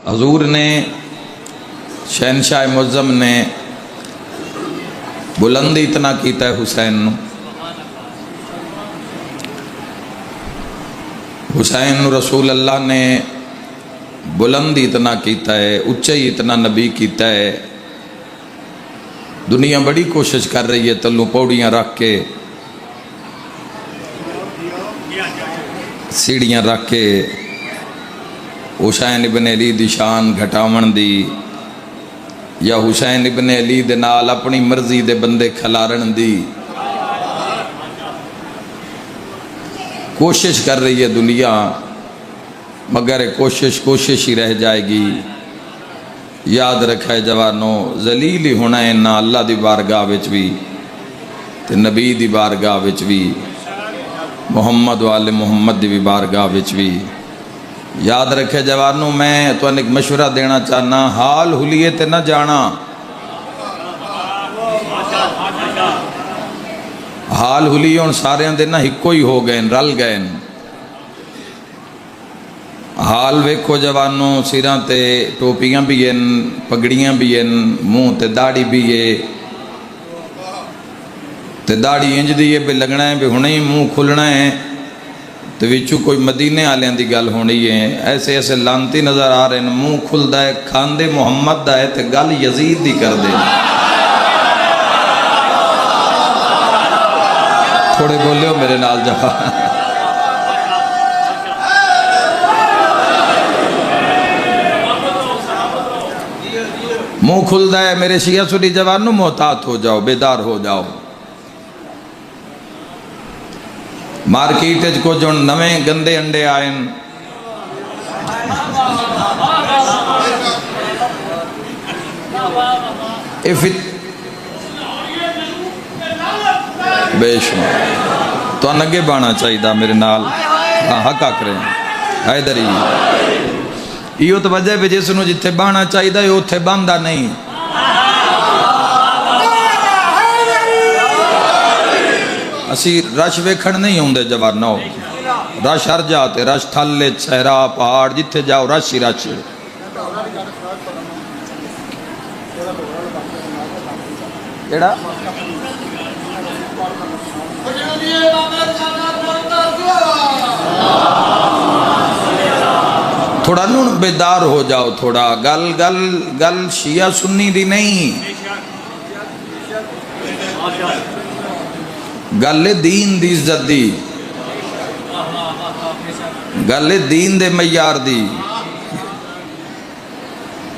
حضور نے شہنشاہ معظم نے بلند اتنا کیتا ہے حسین رسول اللہ نے بلند اتنا کیتا ہے، اچھائی اتنا نبی کیتا ہے۔ دنیا بڑی کوشش کر رہی ہے تلو پوڑیاں رکھ کے، سیڑیاں رکھ کے حسین ابن علی دی شان گھٹاون دی، یا حسین ابن علی دے نال اپنی مرضی دے بندے کھلارن دی کوشش کر رہی ہے دنیا، مگر کوشش ہی رہ جائے گی۔ یاد رکھے جوانوں، ذلیل ہی ہونا ہے نہ اللہ دی بارگاہ وچ بھی تے نبی دی بارگاہ وچ بھی، محمد والے محمد دی بھی بارگاہ وچ بھی۔ یاد رکھے جوانوں، میں تو ایک مشورہ دینا چاہنا، حال حلیے تے نہ جانا، حال حلیے ان سارے دے نہ ہکو ہی ہو گئے، رل گئے۔ حال ویکھو جوانوں، سیراں تے ٹوپیاں بھی ہیں، پگڑیاں بھی ہیں، منہ تے داڑھی بھی ہے، تے داڑھی انج دی ہے بھی لگنا ہے بھی ہونے ہی منہ کھلنا ہے، تو وچوں کوئی مدینے آلیاں دی گل ہونی ہے۔ ایسے ایسے لانتی نظر آ رہے ہیں، منہ کھلدا ہے کھاندے محمد دا ہے تے گل یزید دی کر دے۔ تھوڑے بولیو میرے نال جوان، منہ کھلدا ہے میرے شیعہ سنی جوانوں، محتاط ہو جاؤ، بیدار ہو جاؤ۔ مارکیٹ کو جو نویں گندے انڈے آئیں، بے شمار تو انگے بانا چاہیے میرے نال، حق کریں حیدری۔ یہ تو وجہ ہے جس نو جتھے بانا چاہیے اتھے باندھا نہیں۔ اسی رش ویکھن نہیں ہوندے جوانو، رش ہر جاتے، رش تھلے صحرا پہاڑ جتھے جاؤ رش ہی رش۔ کیڑا تھوڑا نون بیدار ہو جاؤ، تھوڑا گل شیعہ سنی دی نہیں، گل دین دی عزت دی، گل دین دے معیار دی۔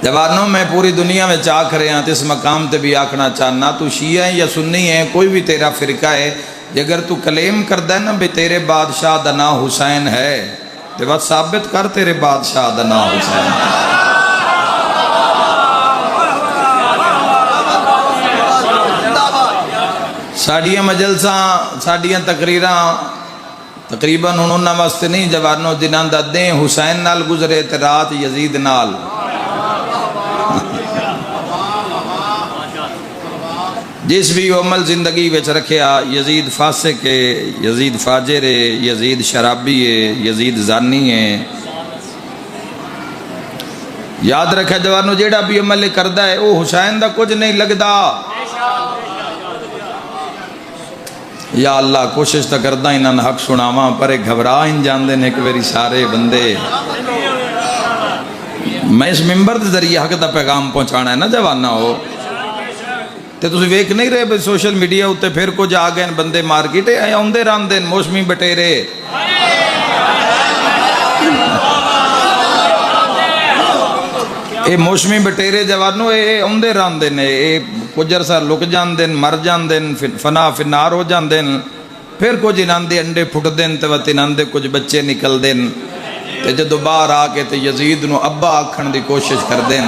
جوانوں، میں پوری دنیا میں چاک رہے ہیں، اس مقام تے بھی آکھنا چاہنا، تو شیعہ ہے یا سنی ہے، کوئی بھی تیرا فرقہ ہے، اگر تو کلیم کردہ ہے نا بھی تیرے بادشاہ دا نام حسین ہے، تو بات ثابت کر تیرے بادشاہ دا نام حسین ہے۔ ساڑیاں مجلساں، ساڑیاں تقریراں تقریباً انہوں واسطے نہیں جوانوں، جنہاں دا دیں حسین نال گزرے تے رات یزید نال۔ جس بھی عمل زندگی وچ رکھیا، یزید فاسق ہے، یزید فاجر ہے، یزید شرابی ہے، یزید زانی ہے۔ یاد رکھے جوانوں، جیڑا بھی عمل کردہ ہے وہ حسین دا کچھ نہیں لگدا۔ یا اللہ، کوشش تا کردہ انہاں حق سناواں، پر ایک گھبرا ان جاندے نے کہ میری سارے بندے۔ میں اس ممبر دے ذریعے حق دا پیغام پہنچانا ہے نا جوانہ ہو، تے تسی ویک نہیں رہے بھئی سوشل میڈیا ہوتے پھر کچھ آگئے بندے مارکیٹے آئے ہوندے راندے موسمی بٹیرے۔ اے موسمی بٹیرے جوانوں اے ہوندے راندے نے، اے کچھ عرصہ لک جاندے، مر جاندے، فنا فنار ہو جاندے، پھر کچھ انہاں دے انڈے پھٹ دیں تے انہاں دے کچھ بچے نکل دیں، تے جدو باہر آکے تے یزید نو ابا آکھن دی کوشش کر دیں۔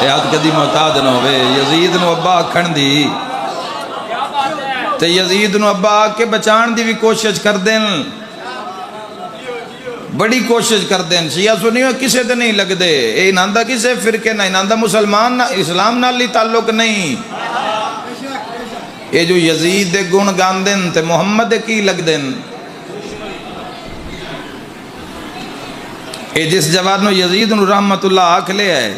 یاد کدی محتاج نہ ہوئے، یزید نو ابا آکھن دی تے یزید نو ابا آکے بچان دی بھی کوشش کر دیں، بڑی کوشش کر دیں۔ شیعہ سنیو کسے دے نہیں لگ دے، اے انہاں دا کسے فرقے نہ، انہاں دا مسلمان نہ، اسلام نہ لی تعلق نہیں۔ یہ جو یزید دے گن گان دیں تے محمد کی لگ دیں، اے جس جوانو یزید نو رحمت اللہ آکھ لے ہے،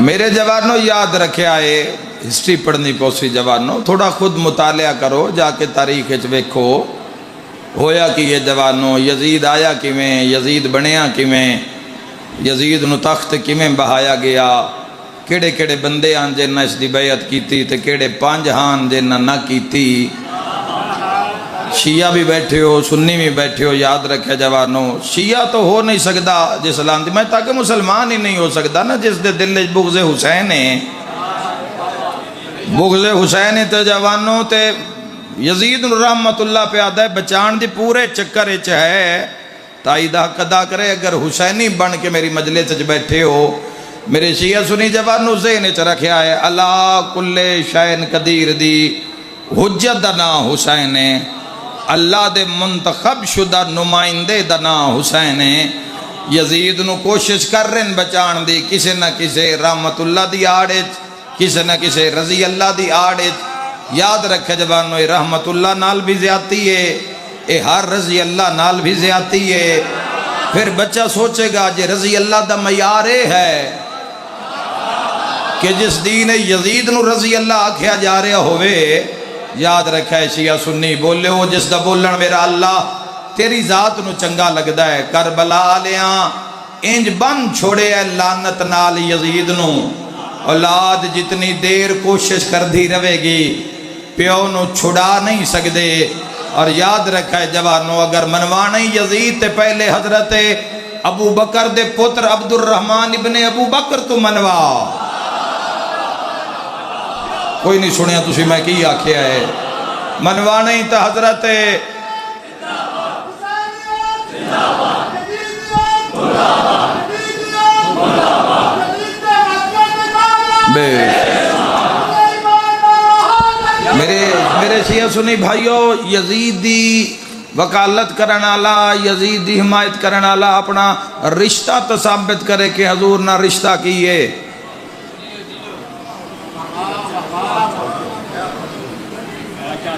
میرے جوانو یاد رکھے آئے، ہسٹری پڑھنی پوسی جوانو، تھوڑا خود مطالعہ کرو، جا کے تاریخ ویکھو ہویا کہ یہ جوانو یزید آیا کیویں، یزید بنیا کیویں، یزید نو تخت کیویں بہایا گیا، کیڑے کیڑے بندے آن جنہ اس دی بیعت کیتی تے کیڑے پانچ ہان جنہ نہ کیتی۔ شیعہ بھی بیٹھے ہو، سنی بھی بیٹھے ہو، یاد رکھے جوانو، شیعہ تو ہو نہیں سکتا جس لانتی میں تاکہ مسلمان ہی نہیں ہو سکتا نا جس دے دل وچ بغض حسین ہے، بغض حسین تے جوانو تے یزید رحمت اللہ پہ آدھا ہے بچان دی پورے چکر اچ ہے، تائید حق ادا کرے اگر حسینی بن کے میری مجلس اچ بیٹھے ہو۔ میرے شیعہ سنی جوانو ذہن اچ رکھیا ہے، اللہ کل شین قدیر دی حجت دا نام حسین ہے، اللہ دے منتخب شدہ نمائندے دا نام حسین ہے۔ یزید نو کوشش کر رہے ہیں بچان دی، کسے نہ کسے رحمت اللہ دی آڑے، کسے نہ کسے رضی اللہ دی آڑے، یاد رکھے جوانو اے رحمت اللہ نال بھی زیادتی ہے، اے ہر رضی اللہ نال بھی زیادتی ہے۔ پھر بچہ سوچے گا جے رضی اللہ دا معیارے ہے کہ جس دین یزید نو رضی اللہ آکھیا جا رہا ہوئے، یاد رکھا ہے شیعہ سنی بولے ہو جس دا بولن میرا اللہ تیری ذات نو چنگا لگدا ہے، کربلا آلیاں انج بن چھوڑے ہے لعنت نال یزید نو، اولاد جتنی دیر کوشش کر دی رہے گی پیو نو چھڑا نہیں سکدے۔ اور یاد رکھا ہے جوانو اگر منوانا یزید تے پہلے حضرت ابو بکر دے پتر عبد الرحمن ابن ابو بکر تو منوا، کوئی نہیں سنیا تسی میں کی آکھیا ہے، منوانا ہی تا حضرت میرے شیعہ سنی بھائیو، یزیدی وکالت کرنا آلا، یزیدی حمایت کرنا آلا اپنا رشتہ تو ثابت کرے کہ حضور نہ رشتہ کیے۔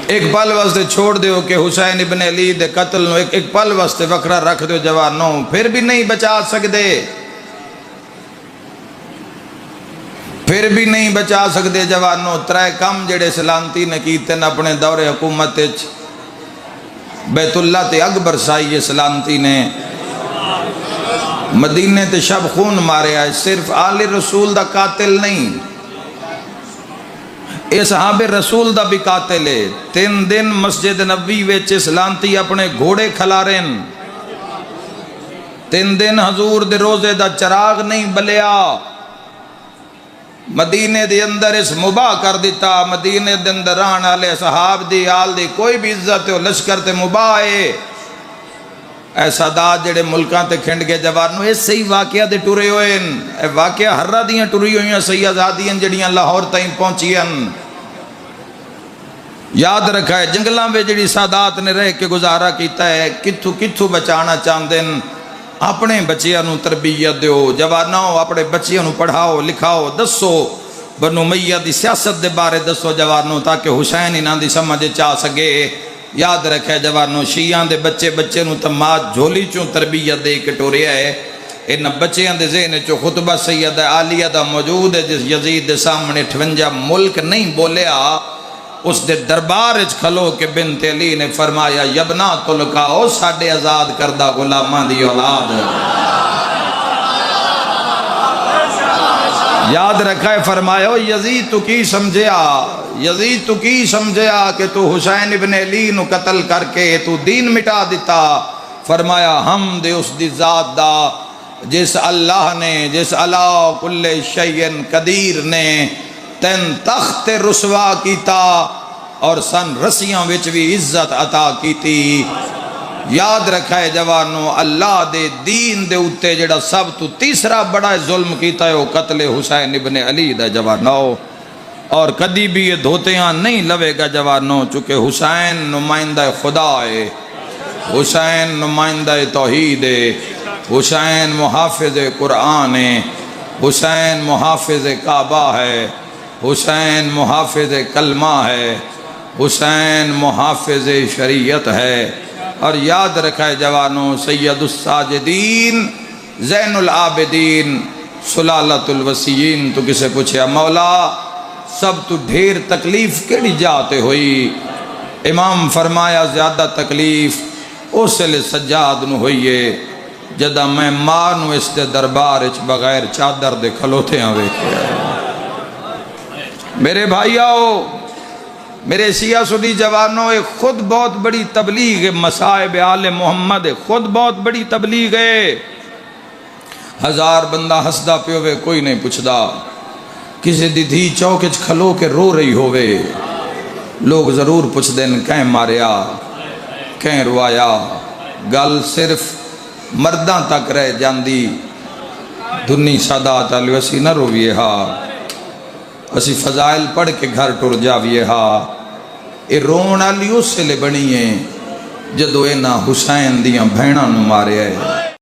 ایک پل واسطے چھوڑ دیو کہ حسین ابن علی دے قتل نو ایک پل واسطے وکرہ رکھ دیو جوانوں، پھر بھی نہیں بچا سکدے، پھر بھی نہیں بچا سکدے جوانوں۔ ترائے کم جڑے سلامتی نے کیتے نا اپنے دور حکومت بیت اللہ تے اگ برسائی سلامتی نے، مدینے تے شب خون مارے آئے، صرف آل رسول دا قاتل نہیں، اے صحابہ رسول دا بھی قاتل ہے۔ 3 دن مسجد نبی وچ سلامتی اپنے گھوڑے کھلارن، 3 دن حضور دے روزے دا چراغ نہیں بلیا، مدینے دے اندر اس مباح کر دیتا، مدینے دے اندر رہن والے صحاب دی آل دی کوئی بھی عزت ہو لشکر تے مباح ہے۔ اے سادات جڑے ملکاں تے کھنڈ کے جوانوں اس صحیح واقعہ دے ٹورے ہوئے، اے واقعہ ہرہ دیاں ٹوری ہوئیں صحیح آزادیاں جڑیاں لاہور تائیں پہنچیاں۔ یاد رکھا ہے جنگلاں میں جڑی سادات نے رہ کے گزارا کیتا ہے، کتھو کتھو بچانا چاندن، اپنے بچیاں نو تربیت دیو، جوانوں اپنے بچیاں نو پڑھاؤ لکھاؤ، دسو بنو امیہ دی سیاست دے بارے دسو جوانوں تاکہ حسین انہاں دی سمجھ چاہ سکے۔ یاد رکھے جوانوں شیعہ دے بچے نو تماد جھولی چوں تربیت دے کے ٹوریا ہے، ان بچیاں دے ذہن چوں خطبہ سیدہ عالیہ دا موجود ہے جس یزید دے سامنے 58 ملک نہیں بولیا، اس دے دربار اچ کھلو کہ بنت علی نے فرمایا یبنا تلکاؤ ساڑھے آزاد کردہ غلامان دی اولاد۔ یاد رکھا ہے فرمایا یزید تو کی سمجھیا، یزید تو کی سمجھیا کہ تو حسین ابن علی نو قتل کر کے تو دین مٹا دیتا۔ فرمایا ہم دے اس دی ذات دا جس اللہ نے، جس اللہ کل شیئن قدیر نے تین تخت رسوا کیتا اور سن رسیاں وچ بھی عزت عطا کیتی۔ یاد رکھا ہے جوانوں اللہ دے دین دے اتے جڑا سب تو تیسرا بڑا ظلم کیتا ہے وہ قتل حسین ابن علی دا جوانوں، اور کدی بھی یہ دھوتیاں نہیں لوے گا جوانوں، چونکہ حسین نمائندہ خدا ہے، حسین نمائندہ توحید ہے، حسین محافظ قرآن ہے، حسین محافظ کعبہ ہے، حسین محافظ کلمہ ہے، حسین محافظ شریعت ہے، اور یاد رکھے جوانوں سید الساجدین زین العابدین سلالت الوسیین تو کسے پوچھے مولا سب تو ڈھیر تکلیف کیڑی جاتے ہوئی امام فرمایا زیادہ تکلیف اس لئے سجاد نو ہوئیے جدہ میں ماں نو اس دے دربار اچ بغیر چادر دے کھلوتے ہیں ویکھے میرے بھائی آؤ میرے سیاہ سدی جوانوں ایک خود بہت بڑی تبلیغ ہے مصائب آل محمد ہے خود بہت بڑی تبلیغ ہے 1000 بندہ ہسدا پیوے کوئی نہیں پوچھدا کسی دی دھی چوکچ کھلو کے رو رہی ہوئے لوگ ضرور پوچھ دین کہیں ماریا کہیں روایا گل صرف مرداں تک رہ جاندی دنی سادات علیہ وسی نہ رویے ہا اسی فضائل پڑھ کے گھر ٹر جاویے ہا اے رون علی اس سے لے بنی ہے جدو اینا حسین دیاں بھینہ نو مارے ہے